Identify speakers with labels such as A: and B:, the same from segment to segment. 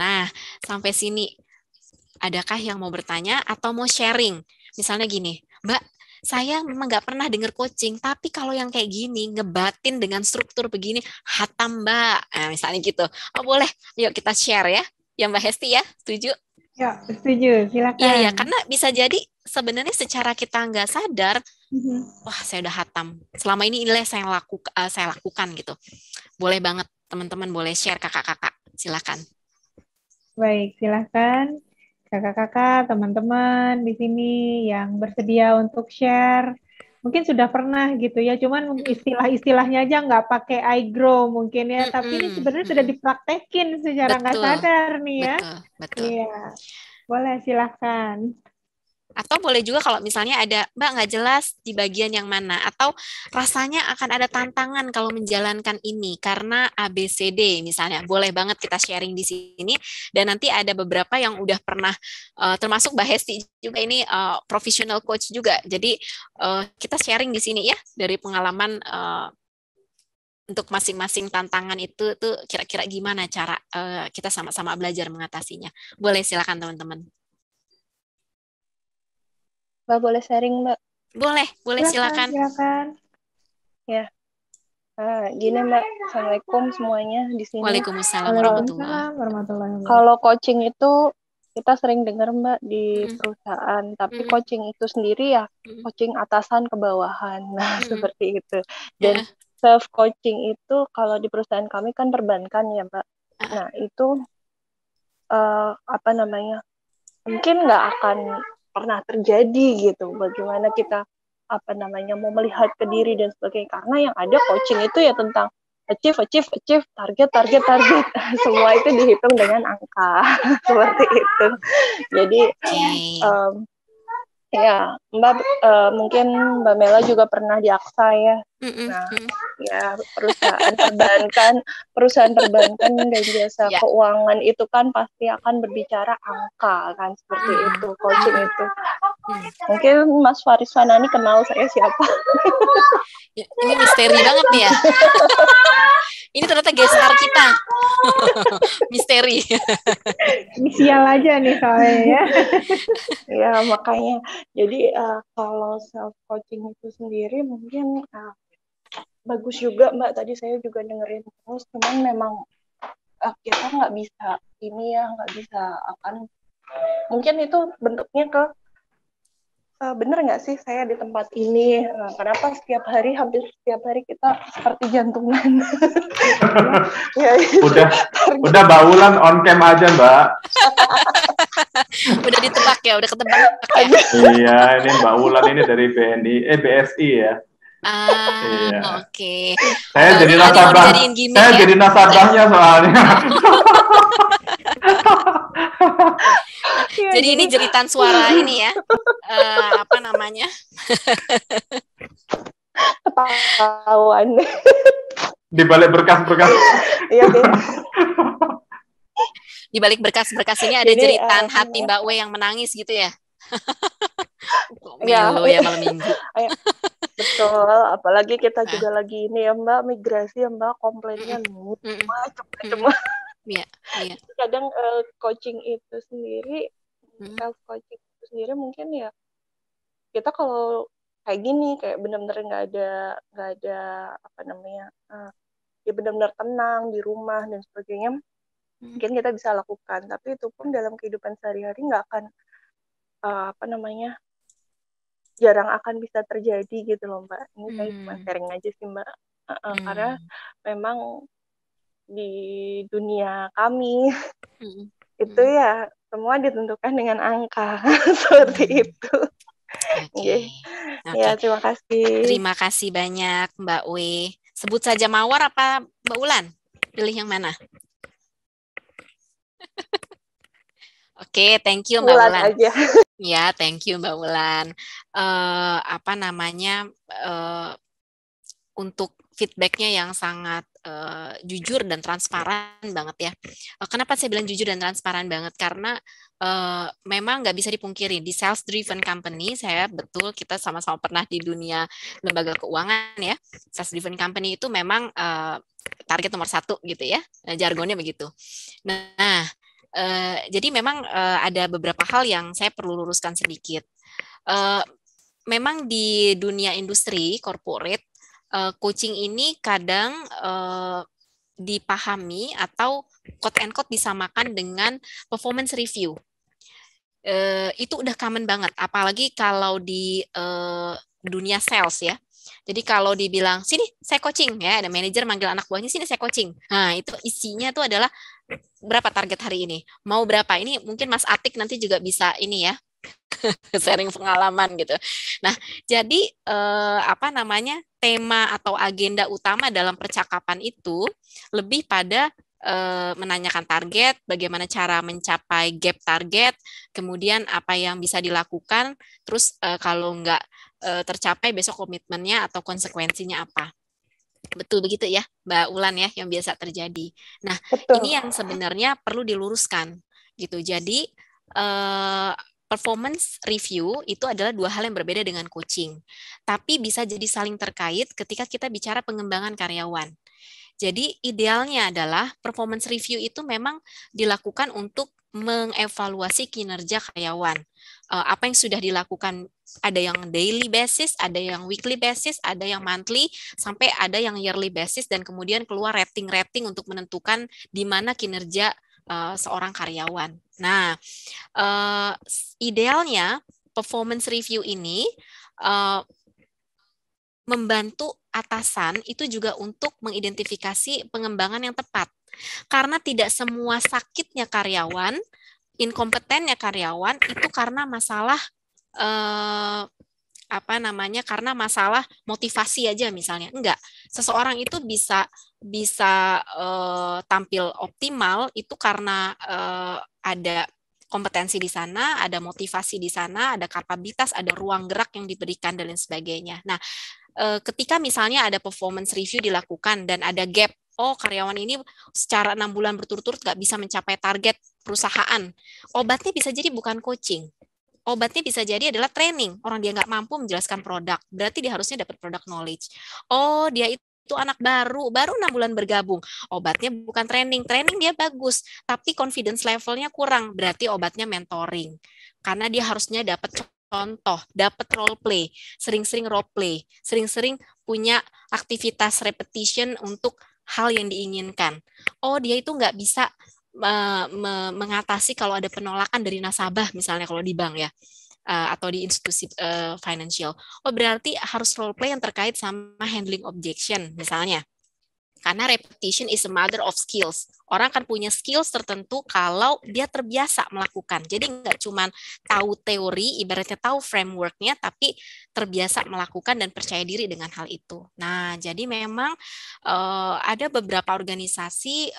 A: Nah, sampai sini adakah yang mau bertanya atau mau sharing? Misalnya gini, Mbak, saya memang nggak pernah dengar coaching, tapi kalau yang kayak gini, ngebatin dengan struktur begini, hatam Mbak. Nah, misalnya gitu. Oh boleh, yuk kita share ya. Ya Mbak Hesti ya, setuju?
B: Ya, setuju.
A: Iya, ya,
B: Silakan.
A: karena bisa jadi sebenarnya secara kita nggak sadar,
B: Mhm.
A: wah saya udah hatam. Selama ini inilah yang saya lakukan gitu. Boleh banget teman-teman boleh share kakak-kakak. Silakan.
B: Baik, silakan kakak-kakak, teman-teman di sini yang bersedia untuk share. Mungkin sudah pernah gitu ya, cuman istilah-istilahnya aja nggak pakai I grow mungkin ya, tapi ini
A: Mm-mm,
B: sebenarnya sudah
A: mm-mm.
B: dipraktekin secara nggak
A: Betul,
B: sadar nih ya.
A: betul, betul.
B: Iya, boleh silakan.
A: Atau boleh juga kalau misalnya ada, Mbak nggak jelas di bagian yang mana. Atau rasanya akan ada tantangan kalau menjalankan ini karena ABCD misalnya. Boleh banget kita sharing di sini. Dan nanti ada beberapa yang udah pernah, termasuk Mbak Hesti juga ini professional coach juga. Jadi kita sharing di sini ya dari pengalaman untuk masing-masing tantangan itu tuh kira-kira gimana cara kita sama-sama belajar mengatasinya. Boleh silakan teman-teman.
C: Mbak boleh sharing, Mbak?
A: Boleh
B: Silakan,
A: silakan.
B: silakan.
C: Ya, gini Mbak, Assalamualaikum semuanya di sini.
A: Waalaikumsalam warahmatullahi.
B: Waalaikumsalam warahmatullahi wabarakatuh.
C: Kalau coaching itu kita sering dengar Mbak di
A: Mm,
C: perusahaan, tapi
A: mm,
C: coaching itu sendiri ya
A: mm,
C: coaching atasan ke bawahan. Nah,
A: mm.
C: seperti itu. Dan
A: Ya,
C: self coaching itu kalau di perusahaan kami kan perbankan ya, Mbak. Nah, itu apa namanya? Mungkin nggak akan pernah terjadi gitu. Bagaimana kita apa namanya mau melihat ke diri dan sebagainya. Karena yang ada coaching itu ya tentang achieve, achieve, achieve, target, target, target. Semua itu dihitung dengan angka seperti itu. Jadi
A: oke.
C: ya Mbak mungkin Mbak Mela juga pernah di AXA ya.
A: Mm, mm,
C: Nah,
A: mm.
C: ya perusahaan perbankan dan jasa
A: Ya.
C: keuangan itu kan pasti akan berbicara angka kan seperti
A: Mm,
C: itu
A: mm,
C: coaching
A: mm,
C: itu.
A: mm.
C: Mungkin Mas Faris Fanani kenal saya siapa?
A: Ya, ini misteri banget nih ya. Ini ternyata guest star kita. Misteri.
B: Inisial aja nih soalnya ya.
C: Ya makanya jadi kalau self coaching itu sendiri mungkin bagus juga Mbak, tadi saya juga dengerin terus, cuman memang kita nggak bisa ini ya, nggak bisa akan mungkin itu bentuknya ke bener nggak sih saya di tempat ini, kenapa hampir setiap hari kita seperti jantungan. Ya,
D: udah baulan on cam aja Mbak.
A: Udah ditebak ya, udah ketebak ya.
D: Iya, ini Mbak Wulan ini dari BSI ya. Iya.
A: Oke.
D: Saya
A: Mbak
D: jadi
A: Wulan ini mau
D: nasabah.
A: dijadiin gimmick
D: Saya
A: ya.
D: jadi nasabahnya soalnya.
A: Ya, jadi ini jeritan suara ini ya. Apa namanya?
C: Ketahuan.
D: Di balik berkas-berkas.
C: Iya,
A: Di balik berkas-berkas ini ada
C: jadi,
A: jeritan hati Mbak W yang menangis gitu ya.
C: Ya,
A: Melo ya malam minggu.
C: Betul, apalagi kita juga lagi ini ya Mbak, migrasi ya Mbak, komplainnya macam-macam.
A: Iya, iya.
C: Kadang coaching itu sendiri, self coaching itu sendiri mungkin ya kita kalau kayak gini kayak benar-benar nggak ada apa namanya ya benar-benar tenang di rumah dan sebagainya, mungkin kita bisa lakukan, tapi itu pun dalam kehidupan sehari-hari nggak akan apa namanya jarang akan bisa terjadi gitu loh Mbak. Ini saya cuma sharing aja sih Mbak, karena memang di dunia kami itu ya semua ditentukan dengan angka seperti itu.
A: Oke.
C: Ya, terima kasih.
A: Terima kasih banyak Mbak W. Sebut saja Mawar apa Mbak Wulan? Pilih yang mana? Oke, thank you Mbak Wulan.
C: Aja.
A: Ya, thank you Mbak Wulan. Apa namanya untuk feedbacknya yang sangat jujur dan transparan banget ya. Kenapa saya bilang jujur dan transparan banget? Karena memang nggak bisa dipungkiri di sales driven company, saya betul kita sama-sama pernah di dunia lembaga keuangan ya. Sales driven company itu memang target nomor 1 gitu ya, jargonnya begitu. Nah, Jadi memang ada beberapa hal yang saya perlu luruskan sedikit. Memang di dunia industri corporate, coaching ini kadang dipahami atau quote and quote disamakan dengan performance review. Itu udah common banget, apalagi kalau di dunia sales ya. Jadi kalau dibilang sini saya coaching ya, ada manajer manggil anak buahnya sini saya coaching. Nah itu isinya itu adalah berapa target hari ini, mau berapa. Ini mungkin Mas Atik nanti juga bisa ini ya sharing pengalaman gitu. Nah jadi apa namanya, tema atau agenda utama dalam percakapan itu lebih pada menanyakan target, bagaimana cara mencapai gap target, kemudian apa yang bisa dilakukan, terus kalau nggak tercapai besok komitmennya atau konsekuensinya apa. Betul begitu ya, Mbak Ulan ya, yang biasa terjadi. Nah,
C: Betul.
A: ini yang sebenarnya perlu diluruskan gitu. Jadi performance review itu adalah dua hal yang berbeda dengan coaching, tapi bisa jadi saling terkait ketika kita bicara pengembangan karyawan. Jadi idealnya adalah performance review itu memang dilakukan untuk mengevaluasi kinerja karyawan. Apa yang sudah dilakukan, ada yang daily basis, ada yang weekly basis, ada yang monthly, sampai ada yang yearly basis, dan kemudian keluar rating-rating untuk menentukan di mana kinerja seorang karyawan. Nah, idealnya performance review ini membantu atasan itu juga untuk mengidentifikasi pengembangan yang tepat. Karena tidak semua sakitnya karyawan, inkompetennya karyawan itu karena masalah karena masalah motivasi aja misalnya. Enggak. Seseorang itu bisa tampil optimal itu karena ada kompetensi di sana, ada motivasi di sana, ada kapabilitas, ada ruang gerak yang diberikan dan lain sebagainya. Nah, ketika misalnya ada performance review dilakukan dan ada gap, oh karyawan ini secara 6 bulan berturut-turut nggak bisa mencapai target perusahaan, obatnya bisa jadi bukan coaching. Obatnya bisa jadi adalah training. Orang dia nggak mampu menjelaskan produk, berarti dia harusnya dapat product knowledge. Oh, dia itu anak baru 6 bulan bergabung. Obatnya bukan training dia bagus, tapi confidence levelnya kurang, berarti obatnya mentoring. Karena dia harusnya dapat contoh, dapat role play, sering-sering role play, sering-sering punya aktivitas repetition untuk hal yang diinginkan. Oh, dia itu nggak bisa mengatasi kalau ada penolakan dari nasabah, misalnya kalau di bank ya, atau di institusi financial. Oh, berarti harus role play yang terkait sama handling objection, misalnya. Karena repetition is a mother of skills. Orang akan punya skills tertentu kalau dia terbiasa melakukan. Jadi nggak cuma tahu teori, ibaratnya tahu frameworknya, tapi terbiasa melakukan dan percaya diri dengan hal itu. Nah, jadi memang ada beberapa organisasi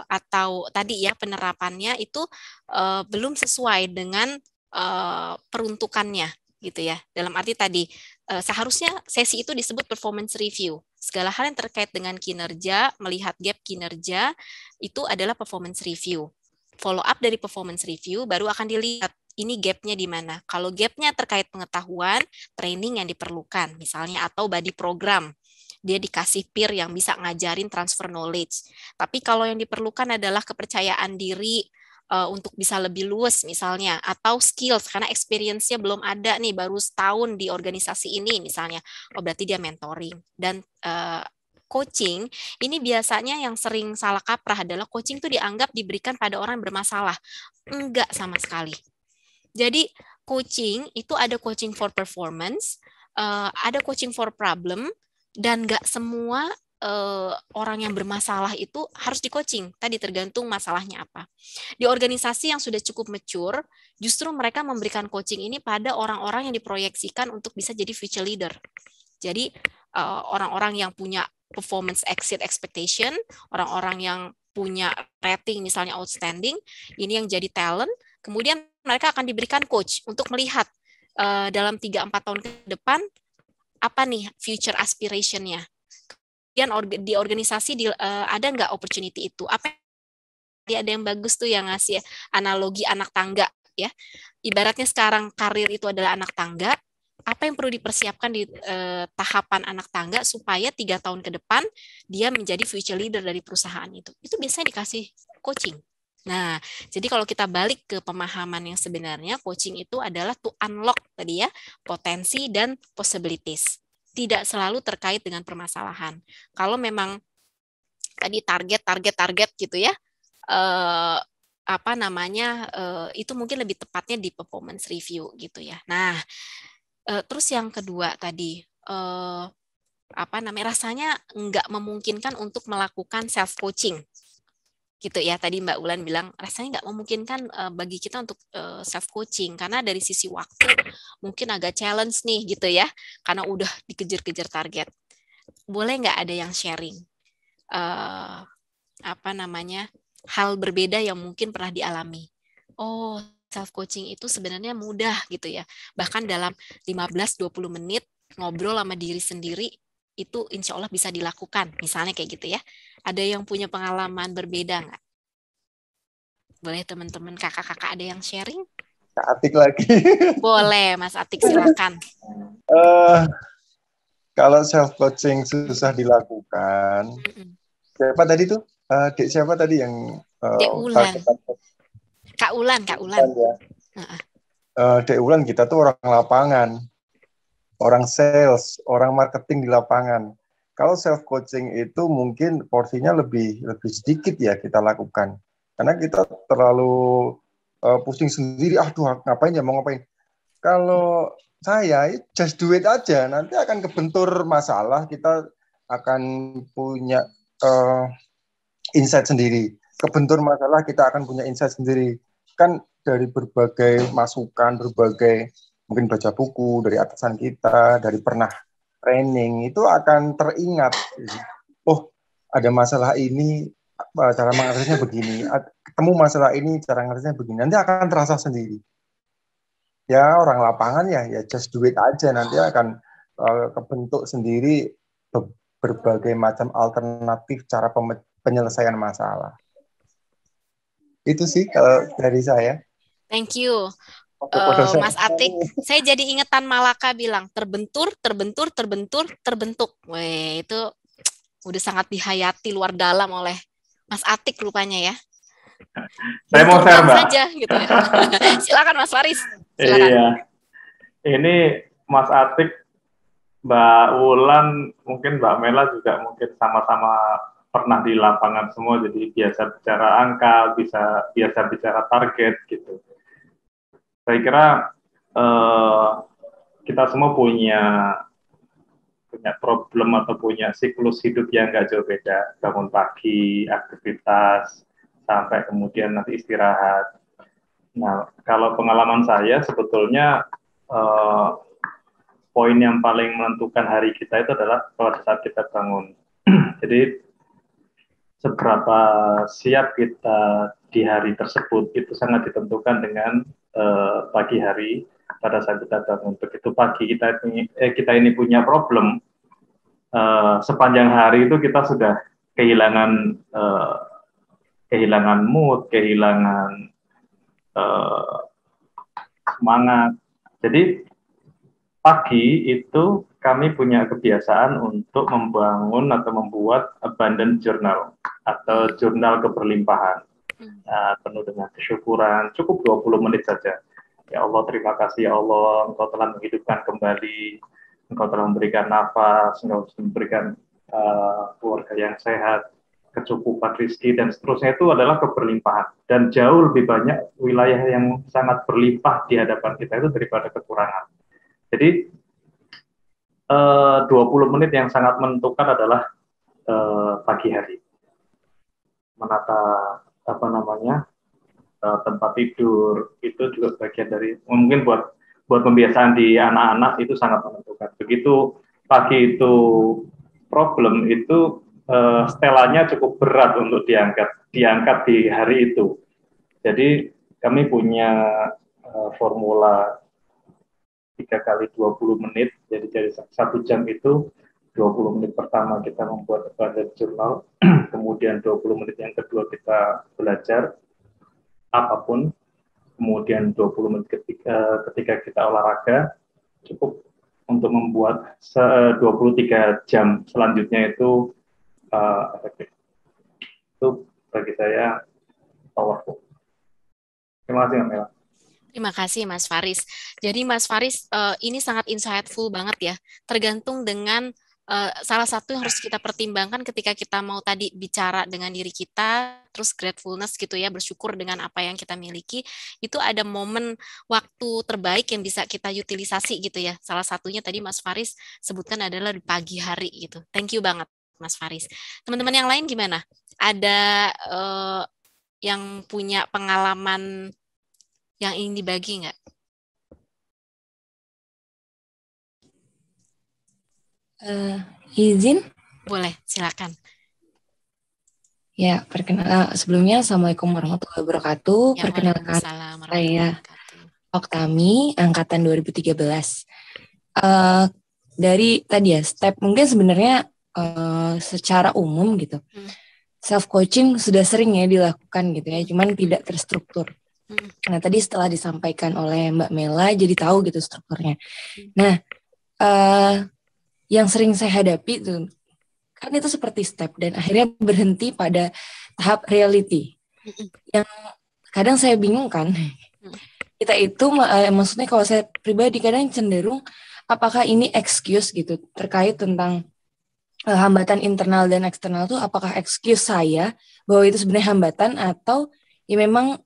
A: atau tadi ya penerapannya itu belum sesuai dengan peruntukannya gitu ya. Dalam arti tadi seharusnya sesi itu disebut performance review. Segala hal yang terkait dengan kinerja, melihat gap kinerja, itu adalah performance review. Follow up dari performance review, baru akan dilihat ini gapnya di mana. Kalau gapnya terkait pengetahuan, training yang diperlukan, misalnya, atau body program. Dia dikasih peer yang bisa ngajarin transfer knowledge. Tapi kalau yang diperlukan adalah kepercayaan diri, untuk bisa lebih luas misalnya, atau skills karena experience-nya belum ada nih, baru setahun di organisasi ini misalnya, oh berarti dia mentoring. Dan coaching ini biasanya yang sering salah kaprah adalah coaching itu dianggap diberikan pada orang yang bermasalah. Enggak sama sekali. Jadi coaching itu ada coaching for performance, ada coaching for problem, dan enggak semua orang yang bermasalah itu harus di-coaching. Tadi tergantung masalahnya apa. Di organisasi yang sudah cukup mature, justru mereka memberikan coaching ini pada orang-orang yang diproyeksikan untuk bisa jadi future leader. Jadi orang-orang yang punya performance exceed expectation, orang-orang yang punya rating misalnya outstanding, ini yang jadi talent, kemudian mereka akan diberikan coach untuk melihat dalam 3-4 tahun ke depan, apa nih future aspiration-nya. Di organisasi ada nggak opportunity itu? Apa ada yang bagus tuh yang ngasih analogi anak tangga ya. Ibaratnya sekarang karir itu adalah anak tangga, apa yang perlu dipersiapkan di tahapan anak tangga supaya 3 tahun ke depan dia menjadi future leader dari perusahaan itu. Itu biasanya dikasih coaching. Nah, jadi kalau kita balik ke pemahaman yang sebenarnya, coaching itu adalah to unlock tadi ya, potensi dan possibilities. Tidak selalu terkait dengan permasalahan. Kalau memang tadi target gitu ya, itu mungkin lebih tepatnya di performance review gitu ya. Nah, terus yang kedua tadi, rasanya nggak memungkinkan untuk melakukan self coaching gitu ya. Tadi Mbak Ulan bilang rasanya nggak memungkinkan bagi kita untuk self coaching karena dari sisi waktu mungkin agak challenge nih gitu ya, karena udah dikejar-kejar target. Boleh nggak ada yang sharing hal berbeda yang mungkin pernah dialami? Oh, self coaching itu sebenarnya mudah gitu ya. Bahkan dalam 15-20 menit ngobrol sama diri sendiri itu insya Allah bisa dilakukan. Misalnya kayak gitu ya. Ada yang punya pengalaman berbeda nggak? Boleh teman-teman kakak-kakak ada yang sharing?
E: Kak Atik lagi.
A: Boleh, Mas Atik silakan.
E: Kalau self coaching susah dilakukan, siapa tadi tuh? Dek siapa tadi yang
A: Dek Ulan. Kak Ulan.
E: Ya. Dek Ulan kita tuh orang lapangan, orang sales, orang marketing di lapangan. Kalau self coaching itu mungkin porsinya lebih sedikit ya kita lakukan, karena kita terlalu pusing sendiri. Aduh, ngapain ya, mau ngapain? Kalau saya just do it aja, nanti akan kebentur masalah, kita akan punya insight sendiri. Kebentur masalah, kita akan punya insight sendiri. Kan dari berbagai masukan, berbagai mungkin baca buku dari atasan kita, dari pernah training, itu akan teringat. Oh, ada masalah ini, cara mengatasinya begini. Ketemu masalah ini, cara mengatasinya begini. Nanti akan terasa sendiri. Ya, orang lapangan ya just do it aja. Nanti akan kebentuk sendiri berbagai macam alternatif cara penyelesaian masalah. Itu sih kalau dari saya.
A: Thank you. Mas Atik, saya jadi ingetan Malaka bilang terbentur. Weh, itu udah sangat dihayati luar dalam oleh Mas Atik rupanya ya.
D: Saya mau share, Mbak.
A: Saja, gitu ya. Silakan Mas Faris.
D: Silakan. Iya. Ini Mas Atik, Mbak Wulan, mungkin Mbak Mela juga mungkin sama-sama pernah di lapangan semua, jadi biasa bicara angka, biasa bicara target gitu. Saya kira kita semua punya problem atau punya siklus hidup yang nggak jauh beda. Bangun pagi, aktivitas, sampai kemudian nanti istirahat. Nah, kalau pengalaman saya sebetulnya poin yang paling menentukan hari kita itu adalah pada saat kita bangun. Jadi seberapa siap kita di hari tersebut itu sangat ditentukan dengan pagi hari pada saat kita bangun. Begitu pagi kita ini punya problem, sepanjang hari itu kita sudah kehilangan mood, kehilangan semangat. Jadi pagi itu kami punya kebiasaan untuk membangun atau membuat abundant journal atau jurnal keberlimpahan. Penuh dengan kesyukuran, cukup 20 menit saja. Ya Allah, terima kasih ya Allah, Engkau telah menghidupkan kembali, Engkau telah memberikan nafas, Engkau telah memberikan keluarga yang sehat, kecukupan rezeki, dan seterusnya. Itu adalah keberlimpahan. Dan jauh lebih banyak wilayah yang sangat berlimpah di hadapan kita itu daripada kekurangan. Jadi 20 menit yang sangat menentukan adalah pagi hari. Menata tempat tidur itu juga bagian dari, mungkin buat pembiasaan di anak-anak itu sangat menentukan. Begitu pagi itu problem itu setelannya cukup berat untuk diangkat di hari itu. Jadi kami punya formula 3 kali 20 menit, jadi dari 1 jam itu 20 menit pertama kita membuat abundant journal, kemudian 20 menit yang kedua kita belajar apapun, kemudian 20 menit ketika kita olahraga, cukup untuk membuat 23 jam selanjutnya itu efektif. Itu bagi saya powerful. Terima kasih, Mbak Mela.
A: Terima kasih Mas Faris. Jadi Mas Faris, ini sangat insightful banget ya. Tergantung dengan salah satu yang harus kita pertimbangkan ketika kita mau tadi bicara dengan diri kita, terus gratefulness gitu ya, bersyukur dengan apa yang kita miliki, itu ada momen waktu terbaik yang bisa kita utilisasi gitu ya. Salah satunya tadi Mas Faris sebutkan adalah di pagi hari gitu. Thank you banget Mas Faris. Teman-teman yang lain gimana? Ada yang punya pengalaman yang ingin dibagi nggak?
F: Izin?
A: Boleh, silakan.
F: Ya, perkenalkan sebelumnya Assalamualaikum warahmatullahi wabarakatuh.
A: Ya,
F: Perkenalkan
A: Waalaikumsalam
F: saya
A: warahmatullahi wabarakatuh.
F: Oktami, angkatan 2013. Dari tadi ya, step mungkin sebenarnya secara umum gitu. Self coaching sudah sering ya dilakukan gitu ya, cuman tidak terstruktur. Nah, tadi setelah disampaikan oleh Mbak Mela, jadi tahu gitu strukturnya. Nah, yang sering saya hadapi tuh, kan itu seperti step dan akhirnya berhenti pada tahap reality. Yang kadang saya bingung kan, kita itu maksudnya kalau saya pribadi kadang cenderung apakah ini excuse gitu terkait tentang hambatan internal dan eksternal tuh, apakah excuse saya bahwa itu sebenarnya hambatan atau ya memang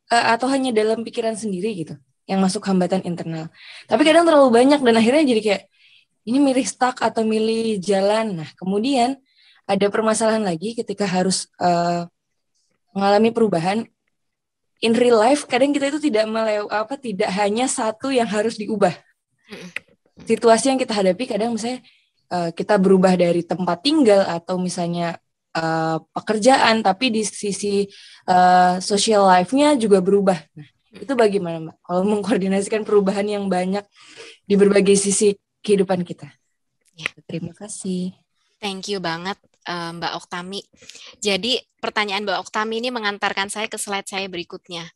F: atau hanya dalam pikiran sendiri gitu yang masuk hambatan internal. Tapi kadang terlalu banyak dan akhirnya jadi kayak ini milih stuck atau milih jalan. Nah, kemudian ada permasalahan lagi ketika harus mengalami perubahan. In real life kadang kita itu tidak tidak hanya satu yang harus diubah. Situasi yang kita hadapi kadang misalnya kita berubah dari tempat tinggal atau misalnya pekerjaan, tapi di sisi social life-nya juga berubah. Nah, itu bagaimana Mbak? Kalau mengkoordinasikan perubahan yang banyak di berbagai sisi kehidupan kita. Ya, terima kasih.
A: Thank you banget Mbak Oktami. Jadi pertanyaan Mbak Oktami ini mengantarkan saya ke slide saya berikutnya.